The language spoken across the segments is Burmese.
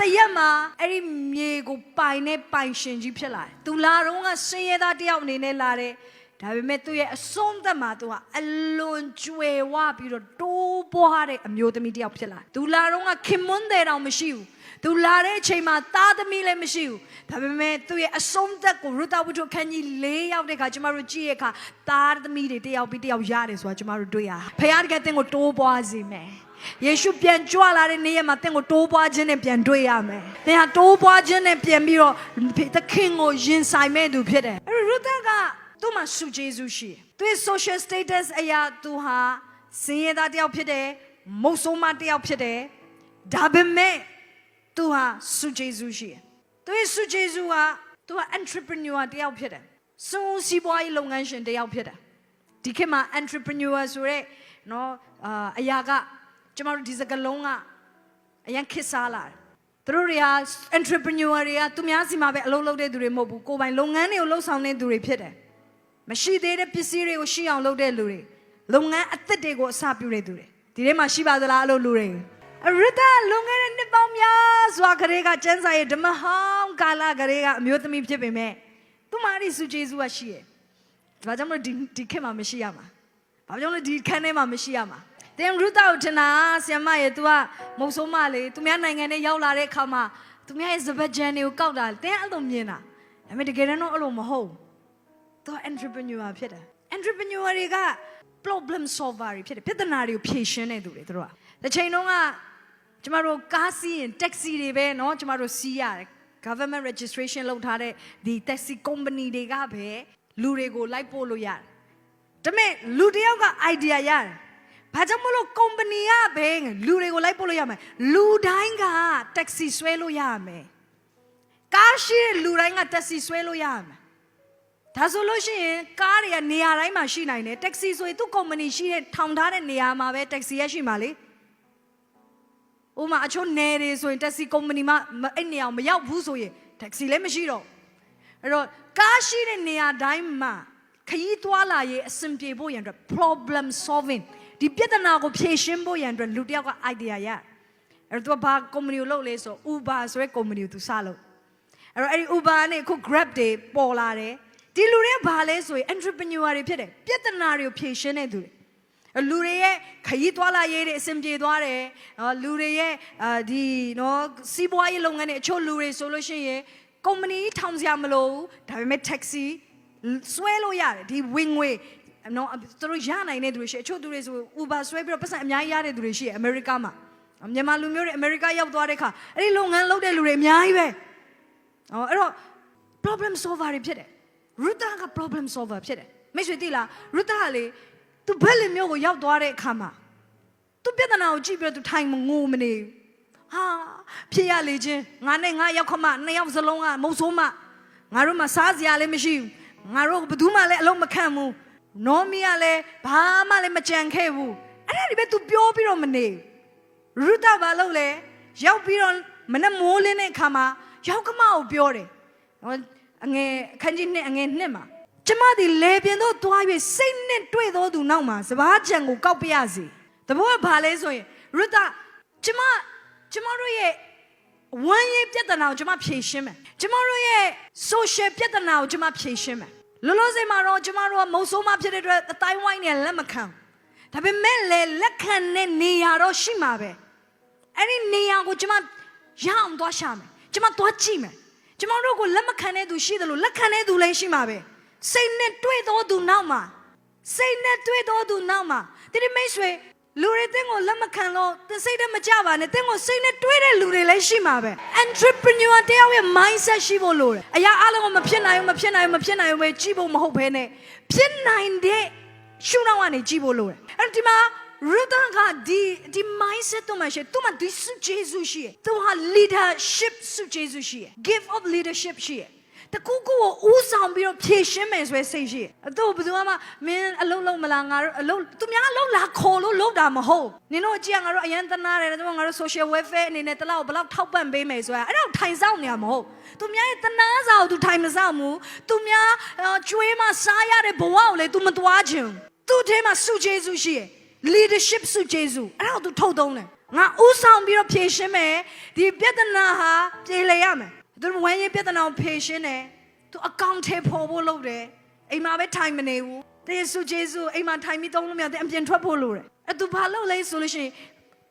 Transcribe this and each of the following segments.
yama, every mego pine pine shinji pilla. Tularunga say that the outnine lare. Have met to a son the matua, alone jue wapiro, do bohare, a mute media pilla. Tularunga kimunde on Mishu. Tulare chema tada mile Mishu. Have met to a son that Ruta would can you lay out the Kajamarujieka, tar the media, the albity of Yaris, what Jamaruduya. Payar getting a two boazime. Yeshu pian chuala near Matengo Tobajan and Pianduame. They had Tobajan and Piamiro, the king or Jin Saimedu Pede. Rutaga. Tuma su Jesus shi. Tu social status aya tu ha sinye da tiao phit de, moso ma tiao phit de. Da be me tu ha su Jesus shi. Tu su Jesus ha tu ha entrepreneur tiao phit de. Su si bwa yi long ngan shin tiao phit de. Di khet ma entrepreneur so re no aya ga ကျမတို့ဒီစကားလုံးကအရင်ခစ်စားလာတယ်သူတို့တွေက entrepreneur တွေကသူများစီမှာပဲအလုပ်လုပ်တဲ့သူတွေမဟုတ်ဘူးကိုယ်ပိုင်လုပ်ငန်းတွေကိုလှုပ်ဆောင်တဲ့သူတွေဖြစ်တယ်မရှိသေးတဲ့ပစ္စည်းတွေကိုရှိအောင်လုပ်တဲ့လူတွေလုပ်ငန်းအသက်တွေကိုအစပြုတဲ့သူတွေဒီထဲမှာရှိပါသလားအဲ့လိုလူတွေရတလုပ်ငန်းတဲ့နှစ်ပေါင်းများစွာကလေးကကျန်းစာရဲ့ဓမ္မဟောင်းကာလကလေးကအမျိုးသမီးဖြစ်ပေမဲ့သူမအဲ့ဒီစုကျေးဇူးကရှိရဲ့ဒါကြောင့်မလို့ဒီခေတ်မှာမရှိရမှာဘာကြောင့်လဲဒီခန်းထဲမှာမရှိရမှာတင်ရူတာကိုထနာဆီယမရဲ့ तू ကမုံဆိုးမလေသူများနိုင်ငံနဲ့ရောက်လာတဲ့အခါမှာသူများရဲ့စပတ်ဂျန်တွေကိုကောက်တာတင်အဲ့လိုမြင်တာဒါပေမဲ့တကယ်တော့အဲ့လိုမဟုတ် तू entrepreneur ဖြစ်တယ် entrepreneur တွေက problem solver တွေဖြစ်တယ်ပြဿနာတွေကိုဖြေရှင်းတဲ့သူတွေသူတို့ကတစ်ချိန်လုံးကကျမတို့ကားစီးရင် taxi တွေပဲเนาะကျမတို့စီးရတယ် government registration လုပ်ထားတဲ့ဒီ taxi company တွေကပဲလူတွေကိုလိုက်ပို့လို့ရတယ်ဒါပေမဲ့လူတစ်ယောက်က idea ရတယ်ဘာကြောင့်မလို့ company ကပဲလူတွေကိုလိုက်ပို့လို့ရမယ်လူတိုင်းက taxi ဆွဲလို့ရမယ်ကားရှိတဲ့လူတိုင်းက taxi ဆွဲလို့ရမယ်ဒါဆိုလို့ရှိရင်ကားတွေကနေရာတိုင်းမှာရှိနိုင်တယ် taxi ဆိုရင်သူ့ company ရှိတဲ့ထောင်ထားတဲ့နေရာမှာပဲ taxi ရရှိမှာလေဥပမာအချို့နယ်တွေဆိုရင် taxi company မှာအဲ့နေရာမရောက်ဘူးဆိုရင် taxi လည်းမရှိတော့အဲ့တော့ကားရှိတဲ့နေရာတိုင်းမှာခရီးသွားလာရေးအဆင်ပြေဖို့ရန်အတွက် problem solvingဒီပြဿနာကိုဖြေရှင်းဖို့ရန်အတွက်လူတစ်ယောက်က idea ရအဲ့တော့သူကဘာ company ကိုလုပ်လဲဆို Uber ဆိုတဲ့ company ကိုသူစလုပ်အဲ့တော့အဲ့ဒီ Uber နဲ့အခု Grab တွေပေါ်လာတယ်ဒီလူတွေကဘာလဲဆိုရင် entrepreneur တွေဖြစ်တယ်ပြဿနာတွေကိုဖြေရှင်းတဲ့သူတွေလူတွေရဲ့ခရီးသွားလာရေးတွေအဆင်ပြေသွားတယ်လူတွေရဲ့ဒီနော်စီးပွားရေးလုပ်ငန်းတွေအချို့လူတွေဆိုလို့ရှိရင် company ထောင်စရာမလိုဘူးဒါပေမဲ့ taxi ဆွဲလို့ရတယ်ဒီ wing way နော်သူတို့ရနိုင်တဲ့သူတွေရှိအချို့သူတွေဆို Uber ဆွဲပြီးတော့ပတ်စံအများကြီးရတဲ့သူတွေရှိအမေရိကမှာမြန်မာလူမျိုးတွေအမေရိကရောက်သွားတဲ့အခါအဲ့ဒီလုပ်ငန်းလုပ်တဲ့လူတွေအများကြီးပဲအဲ့တော့ problem solver တွေဖြစ်တယ် Ruta က problem solver ဖြစ်တယ်မိတ်ဆွေသိလား Ruta ကလေသူဘယ်လိုမျိုးကိုရောက်သွားတဲ့အခါမှာသူပြဿနာကိုကြည့်ပြီးတော့သူထိုင်မငိုမနေဟာဖြစ်ရလေချင်းငါနဲ့ငါရောက်ခမနှစ်ယောက်စလုံးကမုံဆိုးမငါတို့မှစားစရာလည်းမရှိဘူးငါတို့ဘယ်သူမှလည်းအလုံးမခံဘူးနော်မီကလည်းဘာမှလည်းမကြံခဲ့ဘူးအဲ့ဒါဒီပဲ तू ပြောပြီးတော့မနေရူတာဘာလို့လဲရောက်ပြီးတော့မနဲ့မိုးလင်းတဲ့အခါမှာရောက်ကမကိုပြောတယ်အငယ်အခန်းကြီးနှစ်အငယ်နှစ်မှာကျမဒီလေပြင်းတော့သွားပြီးစိတ်နဲ့တွေ့တော့သူနောက်မှာစပားကြံကိုကောက်ပြရစီတဘောကဘာလဲဆိုရင်ရူတာကျမတို့ရဲ့ဝမ်းရေးပြဿနာကိုကျမဖြေရှင်းမယ်ကျမတို့ရဲ့ social ပြဿနာကိုကျမဖြေရှင်းမယ်လောလောဆယ်မှာတော့ကျမတို့ကမုံဆိုးမဖြစ်တဲ့အတွက်အတိုင်းဝိုင်းနဲ့လက်မခံဒါပေမဲ့လည်းလက်ခံတဲ့နေရာတော့ရှိမှာပဲအဲ့ဒီနေရာကိုကျမရအောင်သွားရှာမယ်ကျမသွားကြည့်မယ်ကျမတို့ကိုလက်မခံတဲ့သူရှိတယ်လို့လက်ခံတဲ့သူလည်းရှိမှာပဲစိတ်နဲ့တွေ့တော့သူနောက်မှာဒီမိတ်ဆွေလူတွေတင်းကိုလက်မခံလို့သစိတ်နဲ့မကြပါနဲ့တင်းကိုစိတ်နဲ့တွေးတဲ့လူတွေလည်းရှိမှာပဲ entrepreneur တယောက်ရဲ့ mindset ရှိဖို့လိုတယ်အရာအလုံးကိုမဖြစ်နိုင်ဘူးပဲကြည့်ဖို့မဟုတ်ဘဲနဲ့ဖြစ်နိုင်တဲ့ရှုထောင့်ကနေကြည့်ဖို့လိုတယ်အဲ့ဒီမှာရူတာကဒီ mindset တော့မရှိသူမှဒီစုဂျေဇုရှိတယ်သူဟာ leadership စုဂျေဇုရှိတယ် gift of leadership ရှိတယ်တကူကိုဦးဆောင်ပြီးတော့ဖြည့်ရှင်းမယ်ဆိုတဲ့စိတ်ရှိတယ်သူဘယ်သူမှမင်းအလုံးလုံးမလားငါတို့အလုံးသူများအလုံးလာခေါ်လို့လုပ်တာမဟုတ်နင်တို့အကြည့်ငါတို့အရန်တနာတယ်တို့ငါတို့ social welfare အနေနဲ့တလောက်ဘလောက်ထောက်ပံ့ပေးမယ်ဆိုတာအဲ့ဒါထိုင်ဆောင်နေမှာမဟုတ်သူများရဲ့တနာစာကိုသူထိုင်မဆောင်ဘူးသူများကျွေးမစားရတဲ့ဘဝကိုလည်း तू မတွားချင်သူ့ထဲမှာစုကျေးဇူးရှိတယ် leadership စုကျေးဇူးအဲ့ဒါကို तू ထုတ်သုံးတယ် ငါဥဆောင်ပြီးတော့ဖြေရှင်းမယ်ဒီပြဿနာဟာပြေလည်ရမယ်သူဝမ်းရေးပြဿနာကိုဖြေရှင်းတယ်သူအကောင့်ထဲပေါ်ဖို့လုပ်တယ်အိမ်မှာပဲထိုင်မနေဘူးတယေရှုဂျေဇုအိမ်မှာထိုင်ပြီးသုံးလို့မရတဲ့အပြင်ထွက်ဖို့လုပ်တယ်သူဘာလုပ်လဲဆိုလို့ရှိရင်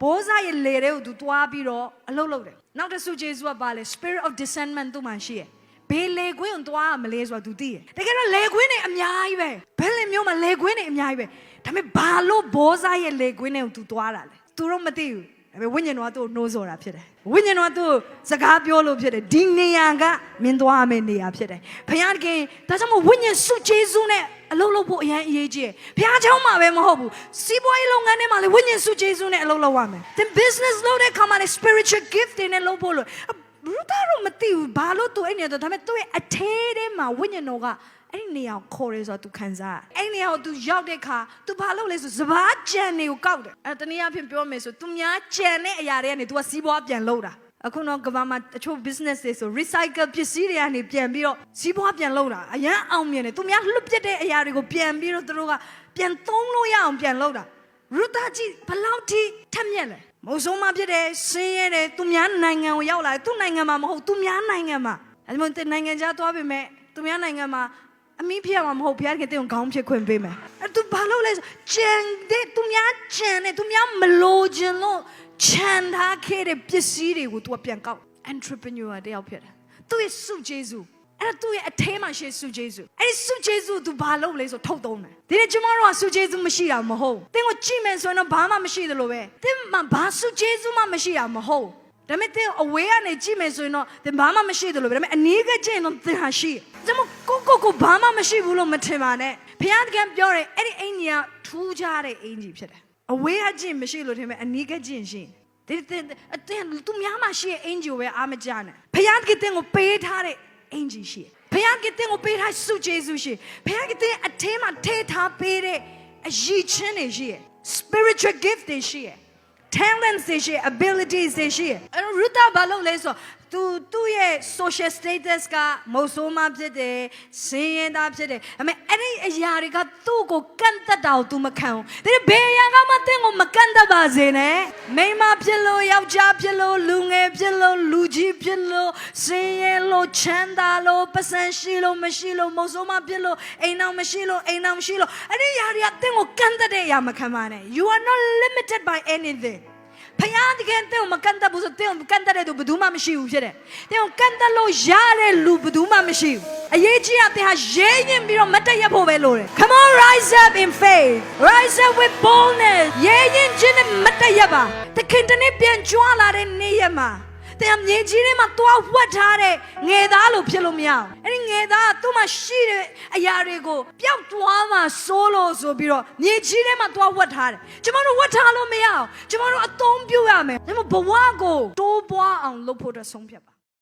ဘောဇာရဲ့လေတွေကိုသူတွားပြီးတော့အလုပ်လုပ်တယ်နောက်တစ်ဆူဂျေဇုကပါလေ spirit of discernment သူ့မှာရှိတယ်ဘေးလေခွင်းကိုတွားမလဲဆိုတာသူသိတယ်တကယ်တော့လေခွင်းတွေအများကြီးပဲဘယ်လေမျိုးမှာလေခွင်းတွေအများကြီးပဲဒါပေမဲ့ဘာလို့ဘောဇာရဲ့လေခွင်းတွေကိုသူတွားတာလဲသူတို့မသိဘူးဒါပေမဲ့ဝိညာဉ်တော်ကသူ့ကိုနှိုးဆော်တာဖြစ်တယ်ဝိညာဉ်တော်ကသူ့စကားပြောလို့ဖြစ်တယ်ဒီနေရာကမင်းသွားမယ့်နေရာဖြစ်တယ်ဘုရားသခင်ဒါကြောင့်မို့ဝိညာဉ်စုဂျေဇုနဲ့အလုပ်လုပ်ဖို့အရင်အရေးကြီးတယ်ဘုရားเจ้าမှာပဲမဟုတ်ဘူးစီးပွားရေးလုပ်ငန်းထဲမှာလည်းဝိညာဉ်စုဂျေဇုနဲ့အလုပ်လုပ်ရမယ်သင် business လုပ်တဲ့အခါမှာလည်း spiritual gift တွေနဲ့လုပ်ဖို့လို့ဘုရားတော့မသိဘူးဘာလို့သူအဲ့နေတော့ဒါပေမဲ့သူ့ရဲ့အထဲထဲမှာဝိညာဉ်တော်ကအဲ့ဒီနေရာကိုခေါ်ရဲဆိုတော့ तू ခံစားအဲ့ဒီနေရာကို तू ရောက်တဲ့အခါ तू ဘာလုပ်လဲဆိုစဘာကြံတွေကိုကောက်တယ်အဲ့တနည်းအားဖြင့်ပြောမယ်ဆို तू များကြံတဲ့အရာတွေကနေ तू ကစီးပွားပြန်လုပ်တာအခုတော့ကမ္ဘာမှာတချို့ business တွေဆို recycle ပစ္စည်းတွေကနေပြန်ပြီးတော့စီးပွားပြန်လုပ်တာအရန်အောင်မြင်တယ် तू များလွတ်ပြတဲ့အရာတွေကိုပြန်ပြီးတော့သူတို့ကပြန်သုံးလို့ရအောင်ပြန်လုပ်တာရူတာကြီးဘလောက်ထိထက်မြက်လဲမဟုတ်ဆုံးမဖြစ်တယ်ဆင်းရဲတယ် तू များနိုင်ငံကိုရောက်လာတယ် तू နိုင်ငံမှာမဟုတ် तू များနိုင်ငံမှာအဲ့လိုတဲ့နိုင်ငံခြားသွားပြီမဲ့ तू များနိုင်ငံမှာအမိဖြစ်မှာမဟုတ်ဘုရားခင်တင်ကိုခေါင်းဖြစ်ခွင့်ပေးမယ်အဲ့ तू ဘာလုပ်လဲကျန်တဲ့ तू များကျန်တဲ့ तू များမလိုချင်လို့ချန်ထားခဲ့တဲ့ပစ္စည်းတွေကို तू ပြန်ကောက် entrepreneur တယောက်ဖြစ်တယ်သူရဲ့စုဂျေဇုအဲ့သူရဲ့အထဲမှာရှိစုဂျေဇုအဲ့ဒီစုဂျေဇု तू ဘာလုပ်လဲဆိုထုတ်သုံးတယ်ဒီနေ့ကျွန်တော်တို့ကစုဂျေဇုမရှိတာမဟုတ်တင်းကိုကြည့်မယ်ဆိုရင်တော့ဘာမှမရှိသလိုပဲတင်းမှာဘာစုဂျေဇုမှမရှိတာမဟုတ်ဒါပေမဲ့တင်းအဝေးကနေကြည့်မယ်ဆိုရင်တော့တင်းဘာမှမရှိသလိုပဲဒါပေမဲ့အနည်းကကျင့်တော့တင်းဟာရှိကျွန်တော်ကိုဘာမှမရှိဘူးလို့မထင်ပါနဲ့ဘုရားသခင်ပြောတယ်အဲ့ဒီအင်ကြီးကထူးခြားတဲ့အင်ကြီးဖြစ်တယ်အဝေးကကျင့်မရှိလို့ထင်မဲ့အနည်းကကျင့်ရှိတင်းသူများမှရှိတဲ့အင်ကြီးကိုပဲအားမကြနဲ့ဘုရားသခင်တင်းကိုပေးထားတဲ့အင်ကြီးရှိဘုရားကတင်းကိုပေးထားစုဂျေဇုရှိဘုရားကတင်းအထဲမှာထည့်ထားပေးတဲ့အရည်ချင်းတွေရှိ spiritual gift တွေရှိ talents တွေရှိ abilities တွေရှိအဲ့တော့ရူတာဘာလုပ်လဲဆိုသူ့ရဲ့ social status ကမဟုတ်ဆိုးမဖြစ်တယ်စင်ရင်သားဖြစ်တယ်ဒါပေမဲ့အဲ့ဒီအရာတွေကသူ့ကိုကန့်သက်တာကို तू မခံဘူးဒါပေမဲ့ဘယ်အရာကမှတင်းကိုမကန့်သက်ပါစေနဲ့မိန်းမဖြစ်လို့ယောက်ျားဖြစ်လို့လူငယ်ဖြစ်လို့လူကြီးဖြစ်လို့စင်ရင်လို့ချမ်းသာလို့ပတ်စံရှိလို့မရှိလို့မဟုတ်ဆိုးမဖြစ်လို့အိမ်အောင်မရှိလို့အိမ်အောင်မရှိလို့အဲ့ဒီအရာတွေကတင်းကိုကန့်သက်တဲ့အရာမခံပါနဲ့ you are not limited by anythingဖယားတကယ်တဲ့မကန်တဲ့ဘူးဆိုတဲ့ကန်တဲ့သူဘယ်သူမှမရှိဘူးဖြစ်တယ်။တဲ့ကန်တဲ့လို့ရတဲ့လူဘယ်သူမှမရှိဘူး။အရေးကြီးတဲ့ဟာရဲရင်ပြီးတော့မတက်ရဖို့ပဲလို့တယ်။ Come on rise up in faith. Rise up with boldness. ရဲရင်ချင်းနဲ့မတက်ရပါ။တခင်တနေ့ပြန်ကြွလာတဲ့နေ့ရက်မှာတဲ့မြေကြီးထဲမှာတွားဝတ်ထားတဲ့ငယ်သားလို့ဖြစ်လို့မရအောင်အဲ့ဒီငယ်သားကသူ့မှာရှိတဲ့အရာတွေကိုပျောက်သွားမှစိုးလို့ဆိုပြီးတော့မြေကြီးထဲမှာတွားဝတ်ထားတယ်ကျမတို့ဝတ်ထားလို့မရအောင်ကျမတို့အသုံးပြုရမယ်ဒါမှမဟုတ်ဘဝကိုတိုးပွားအောင်လုပ်ဖို့အတွက်ဆုံးဖြတ်ပါ